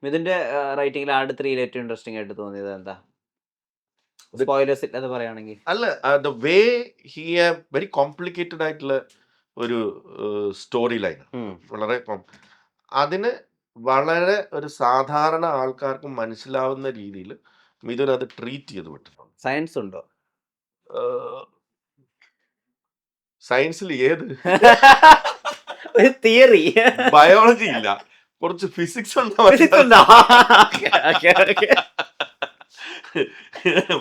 മിഥുന്റെ റൈറ്റിംഗിൽ ആട് 3 ഏറ്റവും ഇൻട്രസ്റ്റിംഗ് ആയിട്ട് തോന്നിയത് എന്താ? സ്പോയിലേഴ്സ് ഇല്ലാതെ പറയുകയാണെങ്കിൽ. അല്ല, the way he have very complicated ആയിട്ടുള്ള ഒരു സ്റ്റോറി ലൈൻ, വളരെ അതിന് വളരെ ഒരു സാധാരണ ആൾക്കാർക്ക് മനസ്സിലാവുന്ന രീതിയിൽ മിഥുൻ അത് ട്രീറ്റ് ചെയ്ത് വിട്ടിട്ടുണ്ട്. സയൻസ് ഉണ്ടോ? സയൻസിൽ ഏത്? ഒരു തിയറി. ബയോളജി ഇല്ല, കുറച്ച് ഫിസിക്സ് ഉണ്ടോ?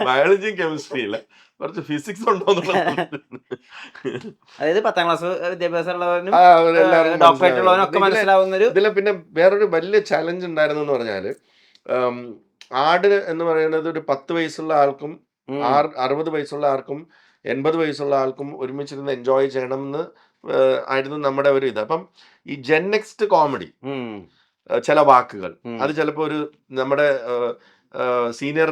ബയോളജിയും കെമിസ്ട്രി ഇല്ല, കുറച്ച് ഫിസിക്സ് ഉണ്ടോ? അതായത് 10ാം ക്ലാസ് വിദ്യാഭ്യാസമുള്ളവനും എല്ലാവർക്കും ഡോക്ടറേറ്റ് ഉള്ളവനും ഒക്കെ മനസ്സിലാവുന്നൊരു. ഇതില് പിന്നെ വേറൊരു വലിയ ചലഞ്ച് ഉണ്ടായിരുന്നു എന്ന് പറഞ്ഞാല്, ആട് എന്ന് പറയുന്നത് ഒരു 10 വയസ്സുള്ള ആൾക്കും 60 വയസ്സുള്ള ആൾക്കും 80 വയസ്സുള്ള ആൾക്കും ഒരുമിച്ചിരുന്ന് എൻജോയ് ചെയ്യണം എന്ന് ആയിരുന്നു നമ്മുടെ ഒരു ഇത്. അപ്പം ഈ ജെൻനെക്സ്റ്റ് കോമഡി ചില വാക്കുകൾ അത് ചിലപ്പോ ഒരു നമ്മുടെ സീനിയർ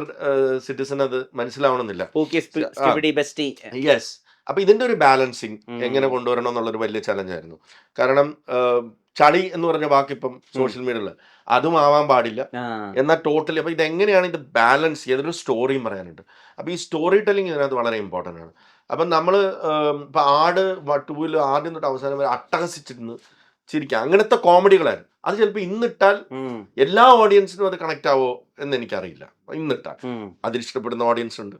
സിറ്റിസൺ അത് മനസ്സിലാവണമെന്നില്ല. യെസ്. അപ്പൊ ഇതിന്റെ ഒരു ബാലൻസിങ് എങ്ങനെ കൊണ്ടുവരണം എന്നുള്ളൊരു വലിയ ചലഞ്ചായിരുന്നു. കാരണം ചളി എന്ന് പറഞ്ഞ വാക്ക് ഇപ്പം സോഷ്യൽ മീഡിയയിൽ അതും ആവാൻ പാടില്ല, എന്നാൽ ടോട്ടലി. അപ്പൊ ഇതെങ്ങനെയാണ് ഇത് ബാലൻസ് ചെയ്തൊരു സ്റ്റോറിയും പറയാനുണ്ട്. അപ്പൊ ഈ സ്റ്റോറി ടെല്ലിംഗ് ഇതിനകത്ത് വളരെ ഇമ്പോർട്ടൻ്റ് ആണ്. അപ്പം നമ്മൾ ഇപ്പൊ ആട് 2 ആദ്യം തൊട്ട് അവസാനം വരെ അട്ടഹസിച്ചിരുന്ന് ചിരിക്കുക, അങ്ങനത്തെ കോമഡികളായിരുന്നു. അത് ചിലപ്പോൾ ഇന്നിട്ടാൽ എല്ലാ ഓഡിയൻസിനും അത് കണക്ട് ആവോ എന്ന് എനിക്കറിയില്ല. ഇന്നിട്ടാൽ അതിൽ ഇഷ്ടപ്പെടുന്ന ഓഡിയൻസ് ഉണ്ട്,